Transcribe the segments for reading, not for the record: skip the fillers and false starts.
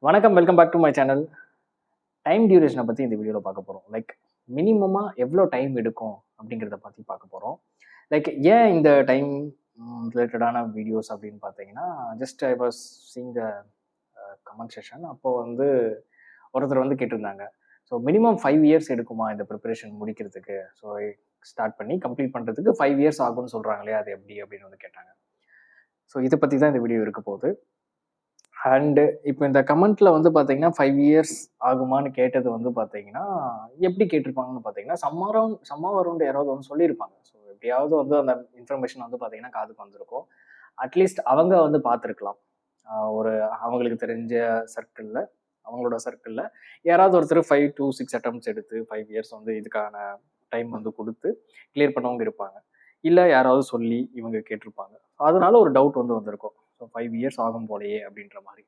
வணக்கம், welcome back to my channel. Time டியூரேஷனை பற்றி இந்த வீடியோவில் பார்க்க போகிறோம். லைக் மினிமமாக எவ்வளோ டைம் எடுக்கும் அப்படிங்கிறத பற்றி பார்க்க போகிறோம். லைக் ஏன் இந்த டைம் ரிலேட்டடான வீடியோஸ் அப்படின்னு பார்த்தீங்கன்னா, just I was seeing the comment session. அப்போது வந்து ஒருத்தர் வந்து கேட்டிருந்தாங்க, ஸோ மினிமம் 5 இயர்ஸ் எடுக்குமா இந்த ப்ரிப்பரேஷன் முடிக்கிறதுக்கு? ஸோ ஸ்டார்ட் பண்ணி கம்ப்ளீட் பண்ணுறதுக்கு 5 இயர்ஸ் ஆகும்னு சொல்கிறாங்களே, அது எப்படி அப்படின்னு வந்து கேட்டாங்க. ஸோ இதை பற்றி தான் இந்த வீடியோ இருக்க போகுது. அண்டு இப்போ இந்த கமெண்ட்ல வந்து பார்த்தீங்கன்னா 5 இயர்ஸ் ஆகுமான்னு கேட்டது வந்து பார்த்தீங்கன்னா, எப்படி கேட்டிருப்பாங்கன்னு பார்த்தீங்கன்னா, சம்ம அரவுண்ட் யாராவது வந்து சொல்லியிருப்பாங்க. ஸோ எப்படியாவது வந்து அந்த இன்ஃபர்மேஷன் வந்து பார்த்தீங்கன்னா காதுக்கு வந்திருக்கும். அட்லீஸ்ட் அவங்க வந்து பார்த்துருக்கலாம். ஒரு அவங்களுக்கு தெரிஞ்ச சர்க்கிளில், அவங்களோட சர்க்கிளில் யாராவது ஒருத்தர் 5 to 6 அட்டெம்ப்ட்ஸ் எடுத்து 5 இயர்ஸ் வந்து இதுக்கான டைம் வந்து கொடுத்து கிளியர் பண்ணவங்க இருப்பாங்க. இல்லை யாராவது சொல்லி இவங்க கேட்டிருப்பாங்க. அதனால ஒரு டவுட் வந்து வந்திருக்கும். ஸோ 5 இயர்ஸ் ஆகும் போலையே அப்படின்ற மாதிரி.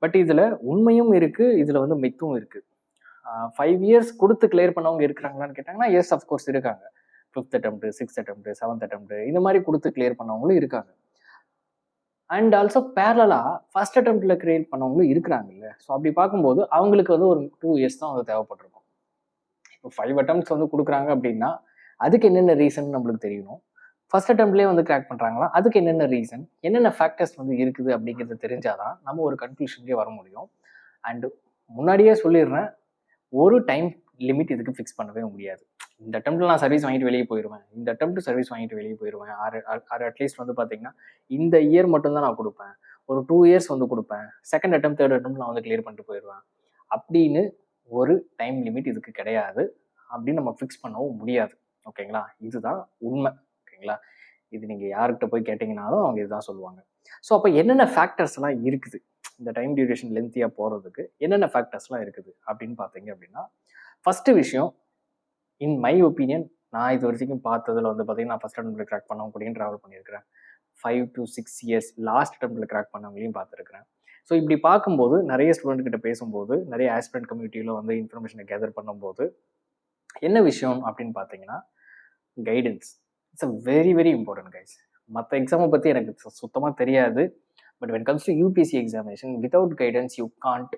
பட் இதில் உண்மையும் இருக்குது, இதில் வந்து மித்தும் இருக்குது. 5 இயர்ஸ் கொடுத்து கிளியர் பண்ணவங்க இருக்கிறாங்களான்னு கேட்டாங்கன்னா, எஸ் அஃப்கோர்ஸ் இருக்காங்க. 5th attempt, 6th attempt, 7th attempt இந்த மாதிரி கொடுத்து கிளியர் பண்ணவங்களும் இருக்காங்க. அண்ட் ஆல்சோ பேரலாக ஃபர்ஸ்ட் அட்டெம்ப்டில் கிளியர் பண்ணவங்களும் இருக்கிறாங்கல்ல. ஸோ அப்படி பார்க்கும்போது அவங்களுக்கு வந்து ஒரு 2 இயர்ஸ் தான் வந்து தேவைப்பட்டிருக்கும். இப்போ 5 attempts வந்து கொடுக்குறாங்க அப்படின்னா அதுக்கு என்னென்ன ரீசன் நம்மளுக்கு தெரியணும். ஃபர்ஸ்ட் அட்டெம்ப்ட்லேயே வந்து கிராக் பண்ணுறாங்களா, அதுக்கு என்னென்ன ரீசன், என்னென்ன ஃபேக்டர்ஸ் வந்து இருக்குது அப்படிங்கிறது தெரிஞ்சாதான் நம்ம ஒரு கன்க்ளூஷனுக்கே வர முடியும். அண்டு முன்னாடியே சொல்லிடுறேன், ஒரு டைம் லிமிட் இதுக்கு ஃபிக்ஸ் பண்ணவே முடியாது. இந்த அட்டெம்ப்ட்ல நான் சர்வீஸ் வாங்கிட்டு வெளியே போயிடுவேன், இந்த அட்டெம்ப்ட் சர்வீஸ் வாங்கிட்டு வெளியே போயிடுவேன், ஆறு அட்லீஸ்ட் வந்து பார்த்தீங்கன்னா இந்த இயர் மட்டும்தான் நான் கொடுப்பேன், ஒரு 2 இயர்ஸ் வந்து கொடுப்பேன், செகண்ட் அட்டெம்ப்ட் தேர்ட் அட்டெம்ப்ட் நான் வந்து கிளியர் பண்ணிட்டு போயிடுவேன் அப்படின்னு ஒரு டைம் லிமிட் இதுக்கு கிடையாது. அப்படின்னு நம்ம ஃபிக்ஸ் பண்ணவும் முடியாது. ஓகேங்களா, இதுதான் உண்மை. ஓகேங்களா, இது நீங்கள் யார்கிட்ட போய் கேட்டிங்கனாலும் அவங்க இதுதான் சொல்லுவாங்க. ஸோ அப்போ என்னென்ன ஃபேக்டர்ஸ்லாம் இருக்குது இந்த டைம் டியூரேஷன் லென்த்தியாக போகிறதுக்கு, என்னென்ன ஃபேக்டர்ஸ்லாம் இருக்குது அப்படின்னு பார்த்தீங்க அப்படின்னா, ஃபஸ்ட்டு விஷயம், இன் மை ஒப்பீனியன், நான் இது வரைக்கும் பார்த்ததில் வந்து பார்த்தீங்கன்னா, நான் ஃபஸ்ட் அட்டெம்ப்டில் கிராக் பண்ணவங்க கூடயும் ட்ராவல் பண்ணியிருக்கிறேன். 5 to 6 இயர்ஸ் லாஸ்ட் அட்டெம்ப்டில் கிராக் பண்ணவங்களையும் பார்த்துருக்கிறேன். ஸோ இப்படி பார்க்கும்போது நிறைய ஸ்டூடெண்ட் கிட்ட பேசும்போது, நிறைய ஆஸ்பிரண்ட் கம்யூனிட்டியில் வந்து இன்ஃபர்மேஷனை கேதர் பண்ணும்போது என்ன விஷயம் அப்படின்னு பார்த்தீங்கன்னா, guidance. It's a very very important guys. மற்ற எக்ஸாமை பற்றி எனக்கு சுத்தமாக தெரியாது. But when comes to UPSC examination, without guidance you can't.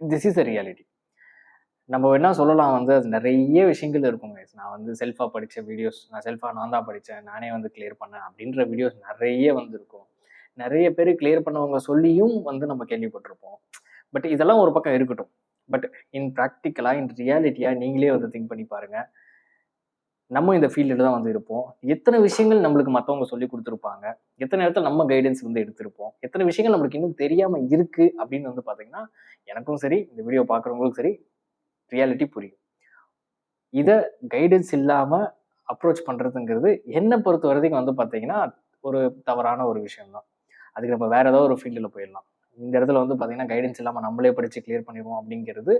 This is a reality. நம்ம என்ன சொல்லலாம் வந்து, அது நிறைய விஷயங்கள் இருக்கும் கைஸ். நான் வந்து செல்ஃபாக படித்த வீடியோஸ், நான் தான் படித்தேன், நானே வந்து கிளியர் பண்ணேன் அப்படின்ற வீடியோஸ் நிறைய வந்து இருக்கும். நிறைய பேர் கிளியர் பண்ணவங்க சொல்லியும் வந்து நம்ம கேள்விப்பட்டிருப்போம். பட் இதெல்லாம் ஒரு பக்கம் இருக்கட்டும். பட் இன் ப்ராக்டிக்கலாக, இன் ரியாலிட்டியாக நீங்களே வந்து திங்க் பண்ணி பாருங்கள். நம்ம இந்த ஃபீல்டில் தான் வந்து இருப்போம். எத்தனை விஷயங்கள் நம்மளுக்கு மற்றவங்க சொல்லி கொடுத்துருப்பாங்க, எத்தனை இடத்துல நம்ம கைடன்ஸ் வந்து எடுத்திருப்போம், எத்தனை விஷயங்கள் நம்மளுக்கு இன்னும் தெரியாமல் இருக்குது அப்படின்னு வந்து பார்த்தீங்கன்னா, எனக்கும் சரி, இந்த வீடியோ பார்க்குறவங்களுக்கும் சரி, ரியாலிட்டி புரியும். இதை கைடன்ஸ் இல்லாமல் அப்ரோச் பண்ணுறதுங்கிறது என்னை பொறுத்த வரைக்கும் வந்து பார்த்தீங்கன்னா ஒரு தவறான ஒரு விஷயம்தான். அதுக்கு நம்ம வேறு ஏதோ ஒரு ஃபீல்டில் போயிடலாம். இந்த இடத்துல வந்து பார்த்தீங்கன்னா கைடன்ஸ் இல்லாமல் நம்மளே படித்து கிளியர் பண்ணிடுவோம் அப்படிங்கிறது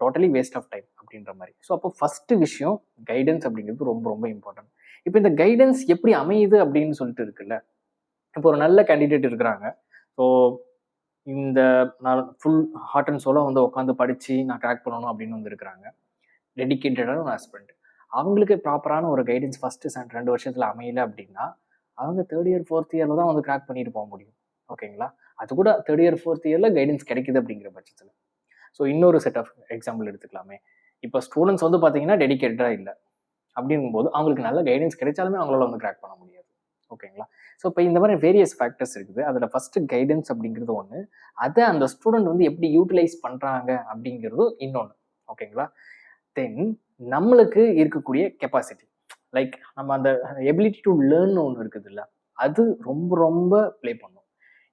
டோட்டலி வேஸ்ட் ஆஃப் டைம் அப்படின்ற மாதிரி. ஸோ அப்போ ஃபஸ்ட்டு விஷயம், கைடன்ஸ் அப்படிங்கிறது ரொம்ப ரொம்ப இம்பார்ட்டன்ட். இப்போ இந்த கைடன்ஸ் எப்படி அமையுது அப்படின்னு சொல்லிட்டு இருக்குல்ல, இப்போ ஒரு நல்ல கேண்டிடேட் இருக்கிறாங்க. ஸோ இந்த நான் ஃபுல் ஹார்ட் அண்ட் சோலாக வந்து உட்காந்து படித்து நான் கிராக் பண்ணணும் அப்படின்னு வந்து இருக்கிறாங்க. டெடிக்கேட்டடான ஒரு ஹஸ்பண்ட். அவங்களுக்கு ப்ராப்பரான ஒரு கைடன்ஸ் ஃபஸ்ட்டு 2 வருஷத்தில் அமையல அப்படின்னா, அவங்க 3rd இயர் 4th இயரில் தான் வந்து கிராக் பண்ணிட்டு போக முடியும். ஓகேங்களா, அது கூட 3rd இயர் 4th இயரில் கைடன்ஸ் கிடைக்குது அப்படிங்கிற பட்சத்தில். ஸோ இன்னொரு செட் ஆஃப் எக்ஸாம்பிள் எடுத்துக்கலாமே. இப்போ ஸ்டூடெண்ட்ஸ் வந்து பார்த்தீங்கன்னா டெடிக்கேட்டடாக இல்லை அப்படிங்கும்போது அவங்களுக்கு நல்ல கைடன்ஸ் கிடைச்சாலுமே அவங்களால வந்து கிராக் பண்ண முடியாது. ஓகேங்களா, ஸோ இப்போ இந்த மாதிரி வேரியஸ் ஃபேக்டர்ஸ் இருக்குது. அதில் ஃபஸ்ட்டு கைடன்ஸ் அப்படிங்கிறது ஒன்று. அதை அந்த ஸ்டூடெண்ட் வந்து எப்படி யூட்டிலைஸ் பண்ணுறாங்க அப்படிங்கிறது இன்னொன்று. ஓகேங்களா, தென் நம்மளுக்கு இருக்கக்கூடிய கெப்பாசிட்டி, லைக் நம்ம அந்த எபிலிட்டி டு லேர்ன் ஒன்று இருக்குது இல்லை, அது ரொம்ப ரொம்ப ப்ளே பண்ணும்.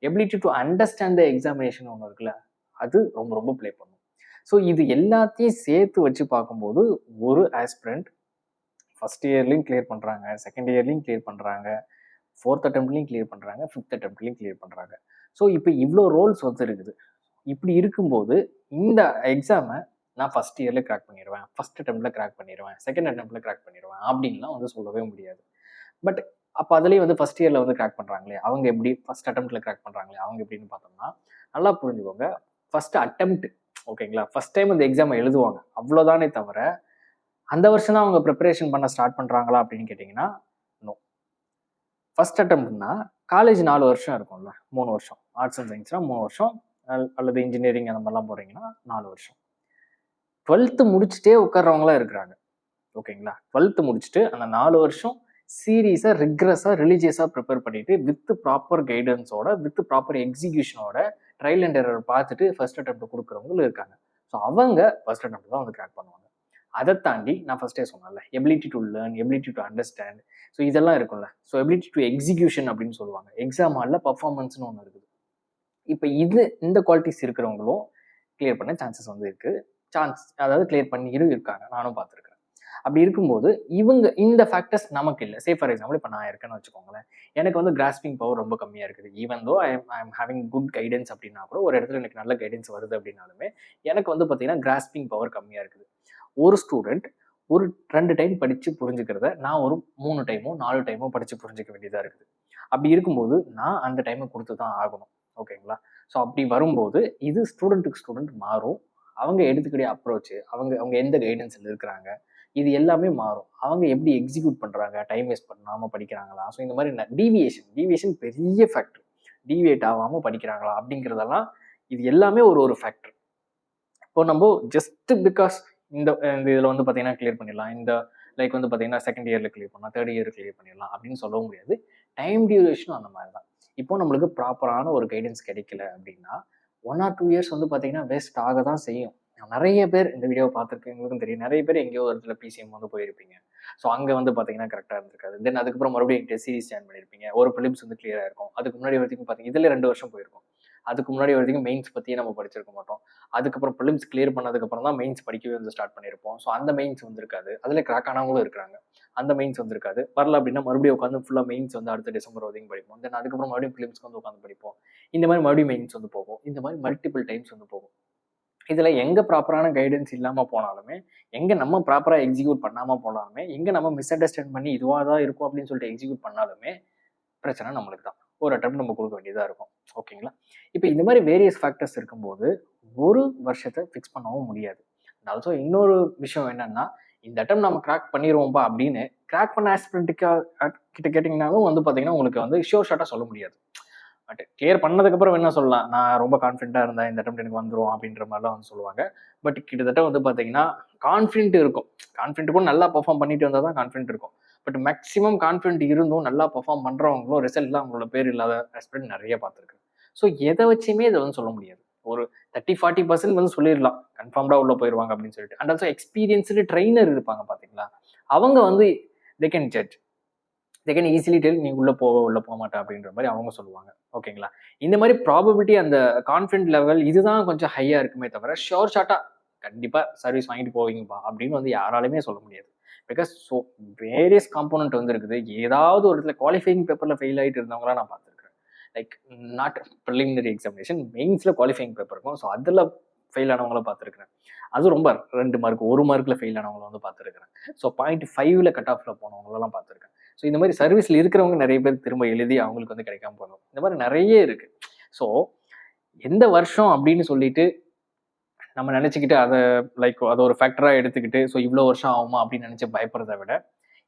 Ability to understand the examination ஒன்று இருக்குல்ல, அது ரொம்ப ரொம்ப ப்ளே பண்ணும். ஸோ இது எல்லாத்தையும் சேர்த்து வச்சு பார்க்கும்போது ஒரு ஆஸ்பிரண்ட் ஃபஸ்ட் இயர்லையும் கிளியர் பண்ணுறாங்க, செகண்ட் இயர்லையும் கிளியர் பண்ணுறாங்க, 4th அட்டெம்ப்ட்லையும் கிளியர் பண்ணுறாங்க, 5th அட்டெம்ப்ட்லையும் கிளியர் பண்ணுறாங்க. ஸோ இப்போ இவ்வளோ ரோல்ஸ் வந்து இருக்குது. இப்படி இருக்கும்போது இந்த எக்ஸாமை நான் ஃபஸ்ட் இயர்ல கிராக் பண்ணிடுவேன், ஃபஸ்ட் அட்டெம்ப்ட்ல கிராக் பண்ணிடுவேன், செகண்ட் அட்டெம்ப்ட்ல கிராக் பண்ணிடுவேன் அப்படின்லாம் வந்து சொல்லவே முடியாது. பட் அப்போ அதுலேயும் வந்து ஃபஸ்ட் இயரில் வந்து கிராக் பண்ணுறாங்களே அவங்க எப்படி, ஃபஸ்ட் அட்டெம்ப்ட்ல கிராக் பண்ணுறாங்களே அவங்க எப்படின்னு பார்த்தோம்னா, நல்லா புரிஞ்சுக்கோங்க. ஃபஸ்ட் அட்டெம்ப்ட், ஓகேங்களா, ஃபஸ்ட் டைம் அந்த எக்ஸாமை எழுதுவாங்க, அவ்வளோதானே தவிர அந்த வருஷம் தான் அவங்க ப்ரிப்பரேஷன் பண்ண ஸ்டார்ட் பண்ணுறாங்களா அப்படின்னு கேட்டிங்கன்னா நோ. ஃபஸ்ட் அட்டெம்ப்ட்னா காலேஜ் 4 வருஷம் இருக்கும்ல, 3 வருஷம், ஆர்ட்ஸ் அண்ட் சயின்ஸ்னால் 3 வருஷம், அல்லது இன்ஜினியரிங் அந்த மாதிரிலாம் போகிறீங்கன்னா 4 வருஷம். 12th முடிச்சுட்டே உட்கார்றவங்களாம் இருக்கிறாங்க. ஓகேங்களா? 12th முடிச்சுட்டு அந்த 4 வருஷம் சீரியஸாக ரிக்ரஸாக ரிலீஜியஸாக ப்ரிப்பேர் பண்ணிட்டு வித் ப்ராப்பர் கைடன்ஸோட வித் ப்ராப்பர் எக்ஸிக்யூஷனோட ட்ரையல் அண்ட் எரர் பார்த்துட்டு ஃபர்ஸ்ட் அட்டெம்ப்ட் கொடுக்குறவங்களும் இருக்காங்க. ஸோ அவங்க ஃபர்ஸ்ட் அட்டெம்ப்ட் தான் வந்து கிராக் பண்ணுவாங்க. அதை தாண்டி நான் ஃபர்ஸ்டே சொன்னேன்ல, ability to learn, ability to understand, so இதெல்லாம் இருக்கும்ல. ஸோ எபிலிட்டி டு எக்ஸிக்யூஷன் அப்படின்னு சொல்லுவாங்க. எக்ஸாம் ஹாலில் பர்ஃபார்மன்ஸ்னு ஒன்று இருக்குது. இப்போ இந்த குவாலிட்டிஸ் இருக்கிறவங்களும் கிளியர் பண்ண சான்சஸ் வந்து இருக்குது. அதாவது கிளியர் பண்ணியும் இருக்காங்க, நானும் பார்த்துருக்கேன். அப்படி இருக்கும்போது இந்த ஃபேக்டர்ஸ் நமக்கு இல்லை. சே ஃபார் எக்ஸாம்பிள் இப்போ நான் இருக்கேன்னு வச்சுக்கோங்களேன், எனக்கு வந்து கிராஸ்பிங் பவர் ரொம்ப கம்மியாக இருக்குது. Even though I am having good guidance அப்படின்னா கூட, ஒரு இடத்துல எனக்கு நல்ல கைடன்ஸ் வருது அப்படின்னாலுமே எனக்கு வந்து பார்த்தீங்கன்னா கிராஸ்பிங் பவர் கம்மியாக இருக்குது. ஒரு ஸ்டூடெண்ட் ஒரு 2 டைம் படித்து புரிஞ்சுக்கிறத நான் ஒரு 3 டைமோ 4 டைமோ படித்து புரிஞ்சிக்க வேண்டியதாக இருக்குது. அப்படி இருக்கும்போது நான் அந்த டைமை கொடுத்து தான் ஆகணும். ஓகேங்களா? ஸோ அப்படி வரும்போது இது ஸ்டூடெண்ட்டுக்கு ஸ்டூடெண்ட் மாறும். அவங்க எடுத்துக்கூடிய அப்ரோச்சு, அவங்க எந்த கைடன்ஸில் இருக்கிறாங்க, இது எல்லாமே மாறும். அவங்க எப்படி எக்ஸிக்யூட் பண்ணுறாங்க, டைம் வேஸ்ட் பண்ணாமல் படிக்கிறாங்களா, ஸோ இந்த மாதிரி டீவியேஷன் பெரிய ஃபேக்டர். டீவியேட் ஆகாமல் படிக்கிறாங்களா அப்படிங்கிறதெல்லாம் இது எல்லாமே ஒரு ஃபேக்டர். இப்போ நம்ம ஜஸ்ட் பிகாஸ் இந்த இதில் வந்து பார்த்தீங்கன்னா கிளியர் பண்ணிடலாம், இந்த லைக் வந்து பார்த்தீங்கன்னா செகண்ட் இயரில் கிளியர் பண்ணலாம், தேர்ட் இயர் கிளியர் பண்ணிடலாம் அப்படின்னு சொல்ல முடியாது. டைம் டியூரேஷனும் அந்த மாதிரி தான். இப்போ நம்மளுக்கு ப்ராப்பரான ஒரு கைடன்ஸ் கிடைக்கல அப்படின்னா 1 or 2 இயர்ஸ் வந்து பார்த்தீங்கன்னா வேஸ்ட் ஆக தான் செய்யும். நிறைய பேர் இந்த வீடியோவை பார்த்துருக்கு, எங்களுக்கும் தெரியும். நிறைய பேர் எங்கேயோ ஒரு இடத்துல பிசிஎம் வந்து போயிருப்பீங்க. ஸோ அங்கே வந்து பார்த்தீங்கன்னா கரெக்டாக இருந்திருக்காது. தென் அதுக்கப்புறம் மறுபடியும் டெஸ்ட் சீரிஸ் ஜாயின் பண்ணியிருப்பீங்க. ஒரு ப்ரிலிம்ஸ் வந்து கிளியராக இருக்கும். அதுக்கு முன்னாடி வரைக்கும் பார்த்தீங்கன்னா இதில் 2 வருஷம் போயிருக்கும். அதுக்கு முன்னாடி வரைக்கும் மெயின்ஸ் பற்றியே நம்ம படிச்சிருக்க மாட்டோம். அதுக்கப்புறம் ப்ரிலிம்ஸ் கிளியர் பண்ணதுக்கப்புறம் தான் மெயின்ஸ் படிக்கவே வந்து ஸ்டார்ட் பண்ணியிருப்போம். ஸோ அந்த மெயின்ஸ் வந்திருக்காது. அதில் கிராக் ஆனவங்களும் இருக்கிறாங்க. அந்த மெயின்ஸ் வந்திருக்காது. வரல அப்படின்னா மறுபடியும் உட்காந்து ஃபுல்லாக மெயின்ஸ் வந்து அடுத்த டிசம்பர் வரைக்கும் படிப்போம். தென் அதுக்கப்புறம் மறுபடியும் ப்ரிலிம்ஸ்க்கு வந்து உட்காந்து படிப்போம். இந்த மாதிரி மறுபடியும் மெயின்ஸ் வந்து போகும். இந்த மாதிரி மல்டிபிள் டைம்ஸ் வந்து போகும். இதில் எங்கே ப்ராப்பரான கைடன்ஸ் இல்லாமல் போனாலுமே, எங்கே நம்ம ப்ராப்பராக எக்ஸிக்யூட் பண்ணாமல் போனாலுமே, எங்கே நம்ம மிஸ் அண்டர்ஸ்டாண்ட் பண்ணி இதுவாக தான் இருக்கும் அப்படின்னு சொல்லிட்டு எக்ஸிக்யூட் பண்ணாலுமே பிரச்சனை நம்மளுக்கு தான். ஒரு அட்டெம்ப்ட் நம்ம கொடுக்க வேண்டியதாக இருக்கும். ஓகேங்களா? இப்போ இந்த மாதிரி வேரியஸ் ஃபேக்டர்ஸ் இருக்கும்போது ஒரு வருஷத்தை ஃபிக்ஸ் பண்ணவும் முடியாது. ஆல்சோ இன்னொரு விஷயம் என்னன்னா, இந்த அட்டெம்ப்ட் நம்ம கிராக் பண்ணிடுவோம்ப்பா அப்படின்னு கிராக் பண்ண ஆஸ்பிரண்ட்டுக்கு கிட்ட கேட்டிங்கனாலும் வந்து பார்த்தீங்கன்னா உங்களுக்கு வந்து ஷோர் ஷார்ட்டாக சொல்ல முடியாது. பட் கிளியர் பண்ணதுக்கப்புறம் என்ன சொல்லலாம், நான் ரொம்ப கான்ஃபிடென்ட்டாக இருந்தேன், இந்த அட்டெம்ப்ட் எனக்கு வந்துடும் அப்படின்ற மாதிரிலாம் வந்து சொல்லுவாங்க. பட் கிட்டத்தட்ட வந்து பார்த்தீங்கன்னா கான்ஃபிடென்ட் இருக்கும். கான்ஃபிடென்ட் கூட நல்லா பெர்ஃபார்ம் பண்ணிட்டு வந்தால் தான் கான்ஃபிடென்ட் இருக்கும். பட் மேக்ஸிமம் கான்ஃபிடென்ட் இருந்தும் நல்லா பெர்ஃபார்ம் பண்ணுறவங்களும் ரிசல்ட்லாம் அவங்களோட பேர் இல்லாத ஆஸ்பிரண்ட் நிறைய பார்த்துருக்கேன். ஸோ எதை வச்சுமே இதை வந்து சொல்ல முடியாது. ஒரு 30-40% வந்து சொல்லிடலாம் கன்ஃபார்ம்டாக உள்ளே போயிடுவாங்க அப்படின்னு சொல்லிட்டு. அண்ட் ஆல்சோ எக்ஸ்பீரியன்ஸ்டு ட்ரெயினர் இருப்பாங்க பார்த்தீங்களா, அவங்க வந்து they can judge, they can easily tell நீ உள்ளே போக மாட்டேன் அப்படின்ற மாதிரி அவங்க சொல்லுவாங்க. ஓகேங்களா? இந்த மாதிரி ப்ராபபிலிட்டி அந்த கான்ஃபிடென்ட் லெவல் இதுதான் கொஞ்சம் ஹையாக இருக்குமே தவிர ஷோர் ஷார்ட்டாக கண்டிப்பாக சர்வீஸ் வாங்கிட்டு போவீங்கப்பா அப்படின்னு வந்து யாராலையுமே சொல்ல முடியாது. பிகாஸ் ஸோ வேரியஸ் காம்போனன்ட் வந்து இருக்குது. ஏதாவது ஒரு இடத்துல குவாலிஃபைங் பேப்பரில் ஃபெயில் ஆகிட்டு இருந்தவங்களாம் நான் பார்த்துருக்கேன். லைக் நாட் ப்ரிலிமினரி எக்ஸாமினேஷன், மெயின்ஸில் குவாலிஃபைங் பேப்பர் இருக்கும். ஸோ அதில் ஃபெயில் ஆனவங்களும் பார்த்துருக்கிறேன். அது ரொம்ப 2 மார்க் 1 மார்க்கில் ஃபெயில் ஆனவங்கள வந்து பார்த்துருக்கிறேன். ஸோ 0.5 கட் ஆஃபில் போனவங்களெல்லாம் பார்த்துருக்கேன். ஸோ இந்த மாதிரி சர்வீஸில் இருக்கிறவங்க நிறைய பேர் திரும்ப எழுதி அவங்களுக்கு வந்து கிடைக்காம போகணும். இந்த மாதிரி நிறைய இருக்குது. ஸோ எந்த வருஷம் அப்படின்னு சொல்லிட்டு நம்ம நினச்சிக்கிட்டு அதை லைக் அதை ஒரு ஃபேக்டராக எடுத்துக்கிட்டு ஸோ இவ்வளோ வருஷம் ஆகுமா அப்படின்னு நினச்சி பயப்படுறதை விட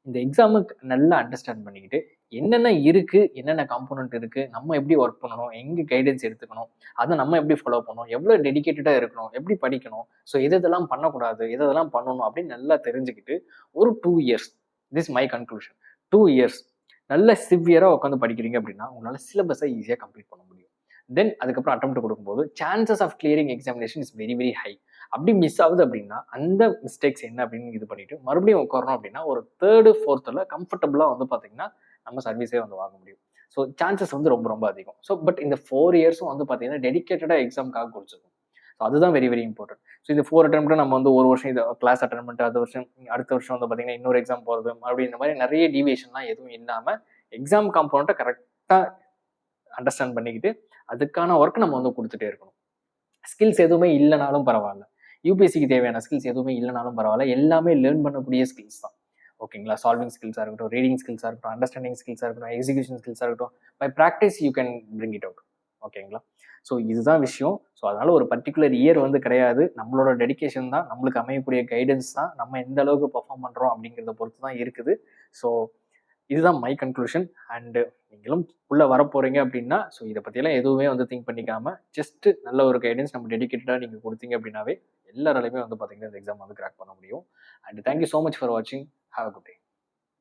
இந்த எக்ஸாமுக்கு நல்லா அண்டர்ஸ்டாண்ட் பண்ணிக்கிட்டு என்னென்ன இருக்குது, என்னென்ன காம்போனன்ட் இருக்குது, நம்ம எப்படி ஒர்க் பண்ணணும், எங்கே கைடன்ஸ் எடுத்துக்கணும், அதை நம்ம எப்படி ஃபாலோ பண்ணணும், எவ்வளோ டெடிக்கேட்டடாக இருக்கணும், எப்படி படிக்கணும், ஸோ எதெல்லாம் பண்ணக்கூடாது, எதெல்லாம் பண்ணணும் அப்படின்னு நல்லா தெரிஞ்சுக்கிட்டு ஒரு 2 years, this my conclusion, 2 years நல்ல சிவியராக உட்காந்து படிக்கிறீங்க அப்படின்னா உங்களால் சிலபஸை ஈஸியாக கம்ப்ளீட் பண்ண முடியும். தென் அதுக்கப்புறம் அட்டெம்ப்ட் கொடுக்கும்போது chances of clearing examination is very very high. அப்படி மிஸ் ஆகுது அப்படின்னா அந்த மிஸ்டேக்ஸ் என்ன அப்படின்னு இது பண்ணிட்டு மறுபடியும் உட்காரணும் அப்படின்னா ஒரு 3rd 4th கம்ஃபர்டபுளாக வந்து பார்த்தீங்கன்னா நம்ம சர்வீஸே வந்து வாங்க முடியும். ஸோ சான்சஸ் வந்து ரொம்ப ரொம்ப அதிகம். ஸோ பட் இந்த 4 இயர்ஸும் வந்து பார்த்தீங்கன்னா டெடிக்கேட்டடாக எக்ஸாமுக்காக கொடுத்துருக்கும். ஸோ அதுதான் வெரி வெரி இம்பார்ட்டன்ட். ஸோ இந்த 4 அட்டெம்ப்ட் நம்ம வந்து ஒரு வருஷம் இதை கிளாஸ் அட்டெண்ட் பண்ணிட்டு அடுத்த வருஷம் வந்து பார்த்தீங்கன்னா இன்னொரு எக்ஸாம் போகிறது மறுபடியும் இந்த மாதிரி நிறைய டீவியேஷன்லாம் எதுவும் இல்லாமல் எக்ஸாம் காம்போனண்ட்டை கரெக்டாக அண்டர்ஸ்டாண்ட் பண்ணிக்கிட்டு அதுக்கான ஒர்க் நம்ம வந்து கொடுத்துட்டே இருக்கணும். ஸ்கில்ஸ் எதுவுமே இல்லைனாலும் பரவாயில்ல, யூபிஎஸ்சிக்கு தேவையான ஸ்கில்ஸ் எதுவுமே இல்லைனாலும் பரவாயில்ல, எல்லாமே லேர்ன் பண்ணக்கூடிய ஸ்கில்ஸ் தான். ஓகேங்களா? சால்விங் ஸ்கில்ஸாக இருக்கட்டும், ரீடிங் ஸ்கில்ஸாக இருக்கட்டும், அண்டர்ஸ்டாண்டிங் ஸ்கில்ஸாக இருக்கட்டும், எக்ஸிகியூஷன் ஸ்கில்ஸாக இருக்கட்டும், by practice you can bring it out. ஓகேங்களா? ஸோ இதுதான் விஷயம். ஸோ அதனால் ஒரு பர்டிகுலர் இயர் வந்து கிடையாது, நம்மளோட டெடிக்கேஷன் தான், நம்மளுக்கு அமையக்கூடிய கைடன்ஸ் தான், நம்ம எந்த அளவுக்கு பர்ஃபார்ம் பண்ணுறோம் அப்படிங்கிறத பொறுத்து தான் இருக்குது. ஸோ இதுதான் மை கன்க்ளூஷன். அண்டு நீங்களும் உள்ளே வரப்போகிறீங்க அப்படின்னா ஸோ இதை பற்றியெல்லாம் எதுவுமே வந்து திங்க் பண்ணிக்காமல் ஜஸ்ட்டு நல்ல ஒரு கைடன்ஸ் நம்ம டெடிக்கேட்டடாக நீங்கள் கொடுத்தீங்க அப்படின்னாவே எல்லாராலையுமே வந்து பார்த்தீங்கன்னா இந்த எக்ஸாம் வந்து கிராக் பண்ண முடியும். And thank you so much for வாட்சிங். Have a good day.